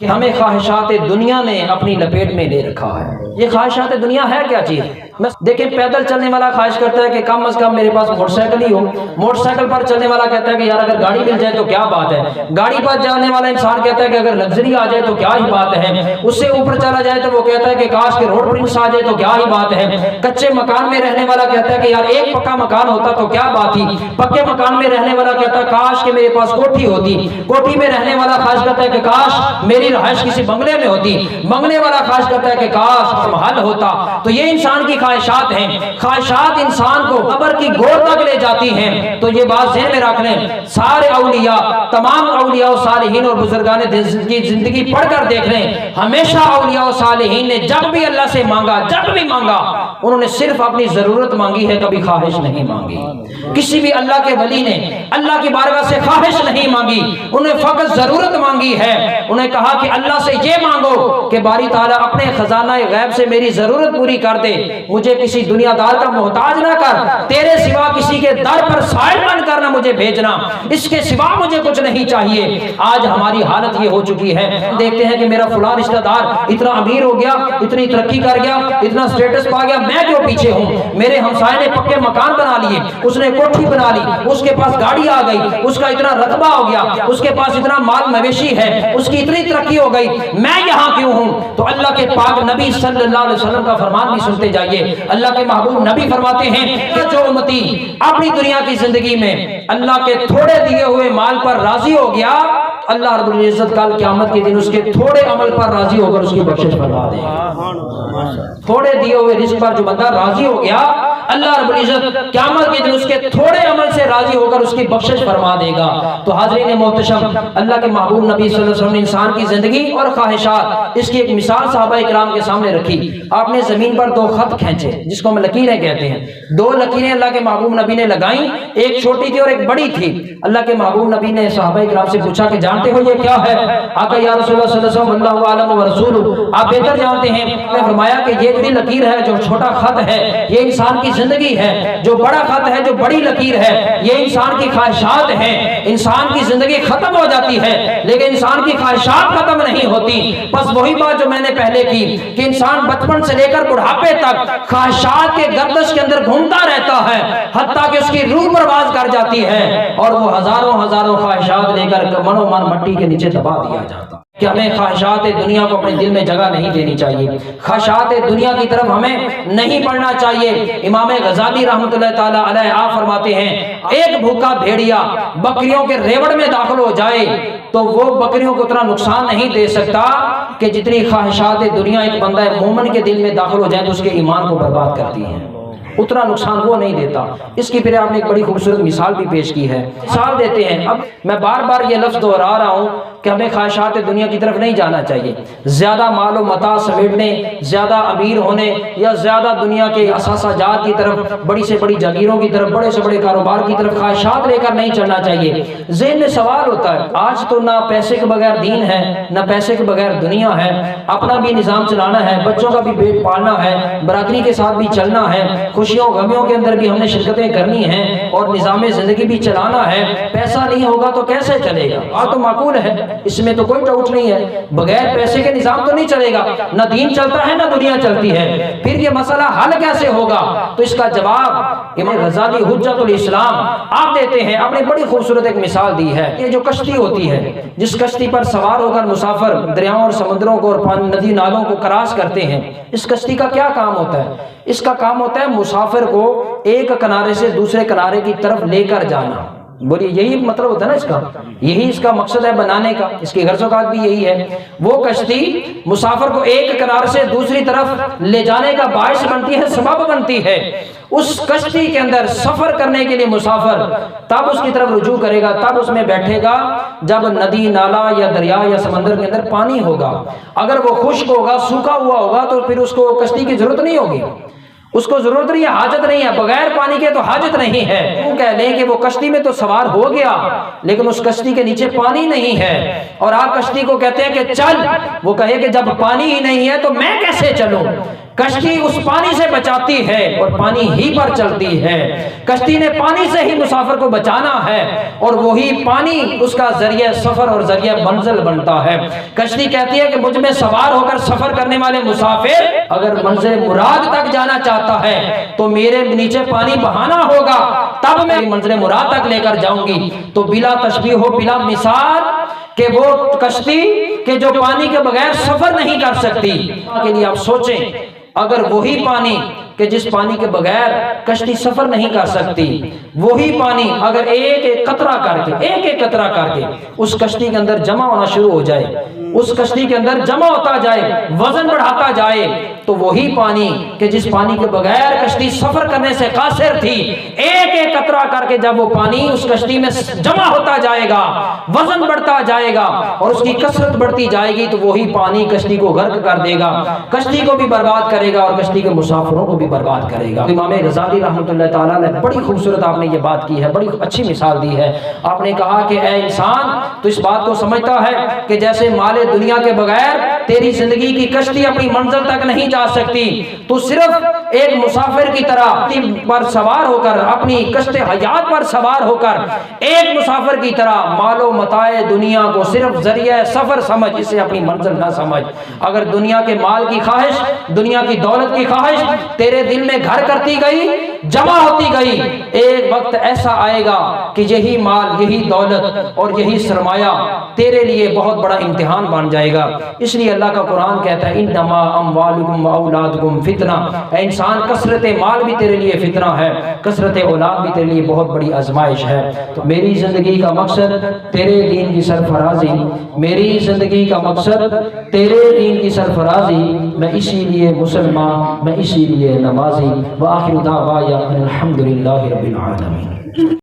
ہمیں خواہشات دنیا نے اپنی لپیٹ میں لے رکھا ہے۔ یہ خواہشات دنیا ہے کیا چیز؟ دیکھیں پیدل چلنے والا خواہش کرتا ہے کہ کم از کم میرے پاس موٹر سائیکل ہی ہو، موٹر سائیکل پر چلنے والا کہتا ہے کہ یار اگر گاڑی مل جائے تو کیا بات ہے، گاڑی پر جانے والا انسان کہتا ہے کہ اگر لگژری آ جائے تو کیا ہی بات ہے، اس سے اوپر چلا جائے تو وہ کہتا ہے کہ کاش کہ روڈ پرنس آ جائے تو کیا ہی بات ہے، کچے مکان میں رہنے والا کہتا ہے کہ یار ایک پکا مکان ہوتا تو کیا بات تھی، پکے مکان میں رہنے والا کہتا ہے کاش کہ میرے پاس کوٹھی ہوتی، کوٹھی میں رہنے والا خواہش کرتا ہے کہ کاش میری رہائش کسی بنگلے میں ہوتی، بنگلے والا خواہش کرتا ہے کہ کاش محل ہوتا۔ تو یہ انسان کی خواہشات ہیں، خواہشات انسان کو قبر کی گود تک لے جاتی ہیں۔ تو یہ بات ذہن میں رکھ لیں، سارے اولیاء، تمام اولیاء و صالحین اور بزرگان کی زندگی پڑھ کر دیکھ لیں، ہمیشہ اولیاء و صالحین نے جب بھی اللہ سے مانگا، جب بھی مانگا، انہوں نے صرف اپنی ضرورت مانگی ہے، کبھی خواہش نہیں مانگی۔ کسی بھی اللہ کے ولی نے اللہ کی بارگاہ سے خواہش نہیں مانگی، انہیں فقط ضرورت مانگی ہے۔ انہیں کہا کہ اللہ سے یہ مانگو کہ باری تعالیٰ اپنے خزانہ غیب سے میری ضرورت پوری کر دے، مجھے کسی دنیا دار کا محتاج نہ کر، تیرے سوا کسی کے در پر سائل بن کر نہ مجھے بھیجنا، اس کے سوا مجھے کچھ نہیں چاہیے۔ آج ہماری حالت یہ ہو چکی ہے، دیکھتے ہیں کہ میرا فلاں رشتہ دار اتنا امیر ہو گیا، اتنی ترقی کر گیا، اتنا سٹیٹس پا گیا، میں کیوں پیچھے ہوں؟ میرے ہمسائے نے پکے مکان بنا لیے، اس نے کوٹھی بنا لی، اس کے پاس گاڑی آ گئی، اس کا اتنا رقبہ ہو گیا، اس کے پاس اتنا مال مویشی ہے، اس کی اتنی ترقی ہو گئی، میں یہاں کیوں ہوں؟ تو اللہ کے پاک نبی صلی اللہ علیہ وسلم کا فرمان بھی سنتے جائیے۔ اللہ کے محبوب نبی فرماتے ہیں کہ جو امتی اپنی دنیا کی زندگی میں اللہ کے تھوڑے دیے ہوئے مال پر راضی ہو گیا، اللہ رب العزت کل قیامت کے دن اس کے تھوڑے عمل پر راضی ہو کر اس کی بخشش فرما دے گا۔ تھوڑے دیے ہوئے رزق پر جو بندہ راضی ہو گیا، اللہ رب العزت قیامت کے دن اس کے تھوڑے عمل سے راضی ہو کر اس کی بخشش فرما دے گا۔ تو حاضرین محتشم، اللہ کے محبوب نبی صلی اللہ علیہ وسلم نے انسان کی زندگی اور خواہشات، اس کی ایک مثال صحابہ کرام کے سامنے رکھی۔ آپ نے زمین پر دو خط کھینچے جس کو ہم لکیریں کہتے ہیں، دو لکیریں اللہ کے محبوب نبی نے لگائیں، ایک چھوٹی تھی اور ایک بڑی تھی۔ اللہ کے محبوب نبی نے صحابہ کرام سے پوچھا کہ جانتے ہو یہ کیا ہے؟ آقا یا رسول اللہ صلی اللہ علیہ وسلم اللہ عالم و رسول، آپ بہتر جانتے ہیں۔ نے فرمایا کہ یہ بڑی لکیر ہے، جو چھوٹا خط ہے یہ انسان کی زندگی ہے، جو بڑا خط ہے، جو بڑی لکیر ہے یہ انسان کی خواہشات ہیں۔ انسان کی زندگی ختم ہو جاتی ہے لیکن انسان کی خواہشات ختم نہیں ہوتی۔ بس وہی بات جو میں نے پہلے کی کہ انسان بچپن سے لے کر بڑھاپے تک خواہشات کے گردش کے اندر گھومتا رہتا ہے، حتیٰ کہ اس کی روح پرواز کر جاتی ہے اور وہ ہزاروں خواہشات لے کر منو من مٹی کے نیچے دبا دیا جاتا۔ کہ ہمیں خواہشات دنیا کو اپنے دل میں جگہ نہیں دینی چاہیے، خواہشات دنیا کی طرف ہمیں نہیں پڑھنا چاہیے۔ امام غزالی رحمۃ اللہ تعالی علیہ آپ فرماتے ہیں ایک بھوکا بھیڑیا بکریوں کے ریوڑ میں داخل ہو جائے تو وہ بکریوں کو اتنا نقصان نہیں دے سکتا کہ جتنی خواہشات دنیا ایک بندہ مومن کے دل میں داخل ہو جائے تو اس کے ایمان کو برباد کرتی ہیں، اتنا نقصان وہ نہیں دیتا۔ اس کی پھر آپ نے ایک بڑی خوبصورت مثال بھی پیش کی ہے، مثال دیتے ہیں۔ اب میں بار بار یہ لفظ دہرا رہا ہوں کہ ہمیں خواہشات دنیا کی طرف نہیں جانا چاہیے، زیادہ مال و متاع سمیٹنے، زیادہ امیر ہونے یا زیادہ دنیا کے اثاثہ جات کی طرف، بڑی سے بڑی جاگیروں کی طرف، بڑے سے بڑے کاروبار کی طرف خواہشات لے کر نہیں چلنا چاہیے۔ ذہن میں سوال ہوتا ہے آج تو نہ پیسے کے بغیر دین ہے، نہ پیسے کے بغیر دنیا ہے، اپنا بھی نظام چلانا ہے، بچوں کا بھی پیٹ پالنا ہے، برادری کے ساتھ بھی چلنا ہے، خوشیوں غمیوں کے اندر بھی ہم نے شرکتیں کرنی ہیں اور نظام زندگی بھی چلانا ہے۔ پیسہ نہیں ہوگا تو کیسے چلے گا؟ بات تو معقول ہے، اس میں تو کوئی ڈاؤٹ نہیں ہے، بغیر پیسے کے نظام تو نہیں چلے گا، نہ دین چلتا ہے نہ دنیا چلتی ہے۔ پھر یہ مسئلہ حل کیسے ہوگا؟ تو اس کا جواب امام غزالی حجت الاسلام آپ دیتے ہیں، آپ نے بڑی خوبصورت ایک مثال دی ہے۔ یہ جو کشتی ہوتی ہے، جس کشتی پر سوار ہو کر مسافر دریاؤں اور سمندروں کو اور ندی نالوں کو کراس کرتے ہیں، اس کشتی کا کیا کام ہوتا ہے؟ اس کا کام ہوتا ہے مسافر کو ایک کنارے سے دوسرے کنارے کی طرف لے کر جانا۔ بولیے یہی مطلب ہوتا ہے نا اس کا، یہی اس کا مقصد ہے بنانے کا، اس کی غرض و اوقات بھی یہی ہے۔ وہ کشتی مسافر کو ایک کنارے سے دوسری طرف لے جانے کا باعث بنتی ہے، سبب بنتی ہے۔ اس کشتی کے اندر سفر کرنے کے لیے مسافر تب اس کی طرف رجوع کرے گا، تب اس میں بیٹھے گا جب ندی نالا یا دریا یا سمندر کے اندر پانی ہوگا۔ اگر وہ خشک ہوگا، سوکھا ہوا ہوگا تو پھر اس کو کشتی کی ضرورت نہیں ہوگی، اس کو ضرورت نہیں ہے، حاجت نہیں ہے، بغیر پانی کے تو حاجت نہیں ہے۔ وہ کہہ لیں کہ وہ کشتی میں تو سوار ہو گیا لیکن اس کشتی کے نیچے پانی نہیں ہے، اور آپ کشتی کو کہتے ہیں کہ چل، وہ کہے کہ جب پانی ہی نہیں ہے تو میں کیسے چلوں؟ کشتی اس پانی سے بچاتی ہے اور پانی ہی پر چلتی ہے. کشتی نے پانی سے ہی مسافر کو بچانا ہے اور وہی پانی اس کا ذریعہ سفر اور ذریعہ منزل بنتا ہے. کشتی کہتی ہے کہ مجھ میں سوار ہو کر سفر کرنے والے مسافر اگر منزل مراد تک جانا چاہتا ہے تو میرے نیچے پانی بہانا ہوگا, تب میں منزل مراد تک لے کر جاؤں گی. تو بلا تشبیہ ہو بلا مثال کہ وہ کشتی کہ جو پانی کے بغیر سفر نہیں کر سکتی, کے لیے آپ سوچیں اگر وہی پانی کہ جس پانی کے بغیر کشتی سفر نہیں کر سکتی, وہی پانی اگر ایک ایک قطرہ کر کے اس کشتی کے اندر جمع ہونا شروع ہو جائے, اس کشتی کے اندر جمع ہوتا جائے, وزن بڑھاتا جائے, تو وہی پانی کہ جس پانی کے بغیر کشتی سفر کرنے سے قاصر تھی, ایک ایک قطرہ کر کے جب وہ پانی اس کشتی میں جمع ہوتا جائے گا, وزن بڑھتا جائے گا اور اس کی کثرت بڑھتی جائے گی, تو وہی پانی کشتی کو غرق کر دے گا, کشتی کو بھی برباد کرے گا اور کشتی کے مسافروں کو بھی برباد کرے گا. امام غزالی رحمۃ اللہ تعالیٰ نے بڑی خوبصورت آپ نے یہ بات کی ہے, بڑی اچھی مثال دی ہے. آپ نے کہا کہ اے انسان تو اس بات کو سمجھتا ہے کہ جیسے مال دنیا کے بغیر تیری زندگی کی کشتی اپنی منزل تک نہیں جا سکتی, تو صرف ایک مسافر کی طرح پر سوار ہو کر, اپنی کشت حیات پر سوار ہو کر ایک مسافر کی طرح مال و متاع دنیا کو صرف ذریعہ سفر سمجھ, اسے اپنی منزل نہ سمجھ. اگر دنیا کے مال کی خواہش, دنیا کی دولت کی خواہش تیرے دل میں گھر کرتی گئی, جمع ہوتی گئی, ایک وقت ایسا آئے گا کہ یہی مال, یہی دولت اور یہی سرمایہ تیرے لیے بہت بڑا امتحان بن جائے گا. اس لیے اللہ کا قرآن کہتا ہے انما اموالکم واولادکم فتنہ, اے انسان کثرت مال بھی تیرے لیے فتنہ ہے, کثرت اولاد بھی تیرے لیے بہت بڑی آزمائش ہے. تو میری زندگی کا مقصد تیرے دین کی سرفرازی, میری زندگی کا مقصد تیرے دین کی سرفرازی, میں اسی لیے مسلمان, میں اسی لیے نمازی. وآخر دعوایا الحمدللہ رب العالمین.